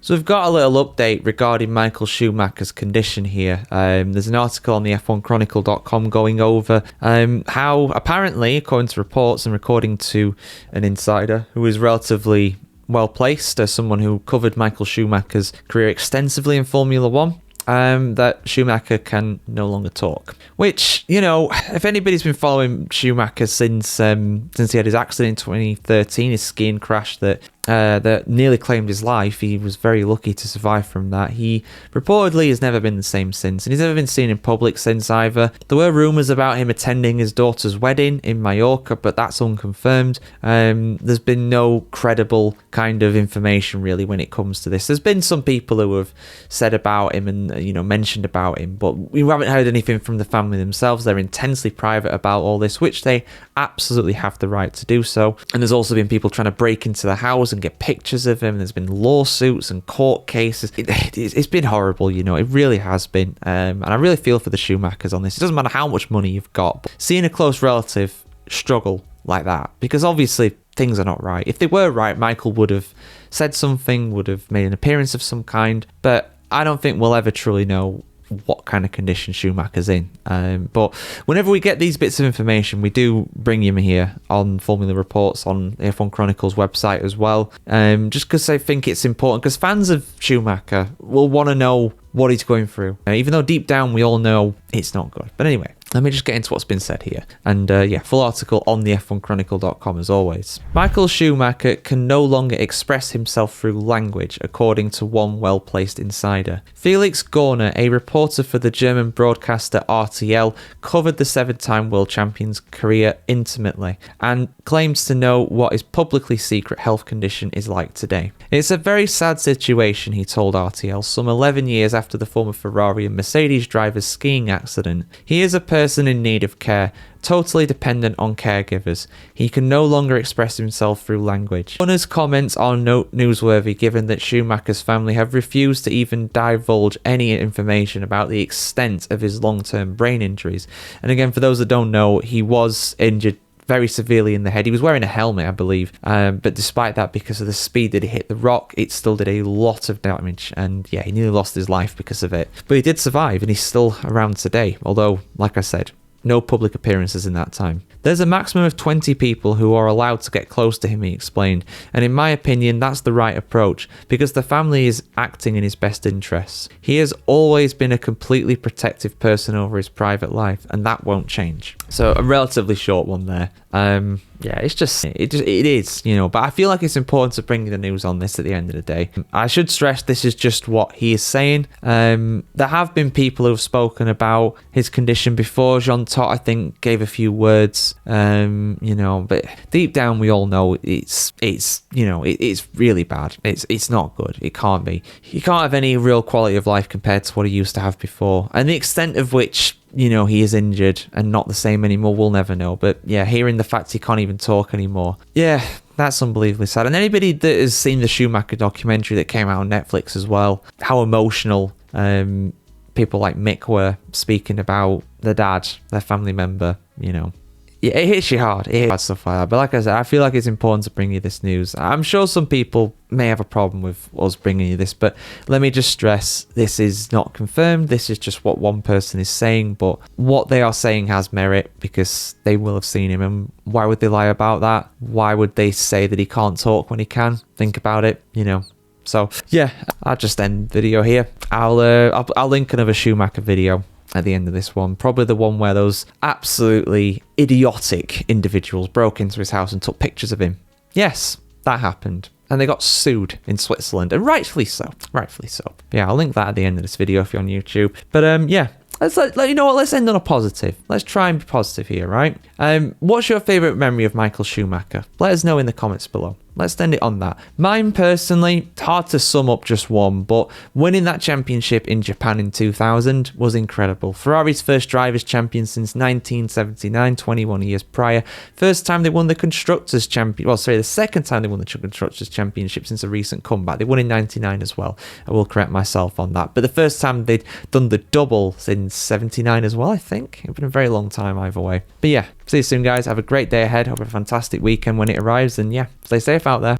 So we've got a little update regarding Michael Schumacher's condition here. There's an article on the F1Chronicle.com going over how apparently, according to reports and according to an insider who is relatively well placed as someone who covered Michael Schumacher's career extensively in Formula One, that Schumacher can no longer talk. Which, you know, if anybody's been following Schumacher since he had his accident in 2013, his skiing crash that nearly claimed his life, he was very lucky to survive from that. He reportedly has never been the same since, and he's never been seen in public since either. There were rumours about him attending his daughter's wedding in Mallorca, but that's unconfirmed. There's been no credible kind of information really when it comes to this. There's been some people who have said about him and, you know, mentioned about him, but we haven't heard anything from the family themselves. They're intensely private about all this, which they absolutely have the right to do so. And there's also been people trying to break into the house and get pictures of him. There's been lawsuits and court cases. It's been horrible, you know, it really has been. And I really feel for the Schumachers on this. It doesn't matter how much money you've got, but seeing a close relative struggle like that, because obviously things are not right. If they were right, Michael would have said something, would have made an appearance of some kind, but I don't think we'll ever truly know what kind of condition Schumacher's in. But whenever we get these bits of information, we do bring him here on Formula Reports on the F1 Chronicles website as well. Just because I think it's important, because fans of Schumacher will want to know what he's going through, even though deep down we all know it's not good. But anyway, let me just get into what's been said here. And full article on the F1Chronicle.com as always. Michael Schumacher can no longer express himself through language, according to one well-placed insider. Felix Gorner, a reporter for the German broadcaster RTL, covered the 7-time world champion's career intimately and claims to know what his publicly secret health condition is like today. It's a very sad situation, he told RTL, some 11 years after the former Ferrari and Mercedes driver's skiing accident. He is a person in need of care, totally dependent on caregivers. He can no longer express himself through language. Gunner's comments are newsworthy given that Schumacher's family have refused to even divulge any information about the extent of his long-term brain injuries. And again, for those that don't know, he was injured very severely in the head. He was wearing a helmet, I believe, but despite that, because of the speed that he hit the rock, it still did a lot of damage, and yeah, he nearly lost his life because of it. But he did survive, and he's still around today, although, like I said, no public appearances in that time. There's a maximum of 20 people who are allowed to get close to him, he explained, and in my opinion that's the right approach because the family is acting in his best interests. He has always been a completely protective person over his private life, and that won't change. So a relatively short one there. It is, you know, but I feel like it's important to bring the news on this at the end of the day. I should stress this is just what he is saying. There have been people who have spoken about his condition before. Jean Todt, I think, gave a few words, but deep down we all know it's really bad. It's not good. It can't be. He can't have any real quality of life compared to what he used to have before. And the extent of which, you know, he is injured and not the same anymore, we'll never know. But yeah, hearing the fact he can't even talk anymore, yeah, that's unbelievably sad. And anybody that has seen the Schumacher documentary that came out on Netflix as well, how emotional people like Mick were speaking about their dad, their family member, you know. Yeah, it hits you hard. It hits hard, stuff like that. But like I said, I feel like it's important to bring you this news. I'm sure some people may have a problem with us bringing you this, but let me just stress, this is not confirmed. This is just what one person is saying, but what they are saying has merit because they will have seen him. And why would they lie about that? Why would they say that he can't talk when he can? Think about it, you know. So yeah, I'll just end the video here. I'll link another Schumacher video at the end of this one, probably the one where those absolutely idiotic individuals broke into his house and took pictures of him. Yes, that happened, and they got sued in Switzerland, and rightfully so. Yeah, I'll link that at the end of this video if you're on YouTube. But let's end on a positive. Let's try and be positive here, right? What's your favorite memory of Michael Schumacher? Let us know in the comments below. Let's end it on that. Mine personally, it's hard to sum up just one, but winning that championship in Japan in 2000 was incredible. Ferrari's first drivers' champion since 1979, 21 years prior. First time they won the Constructors' the second time they won the Constructors' Championship since a recent comeback. They won in 99 as well. I will correct myself on that. But the first time they'd done the double since 79 as well, I think. It's been a very long time either way. But yeah, see you soon, guys. Have a great day ahead. Hope you have a fantastic weekend when it arrives. And yeah, stay safe out there.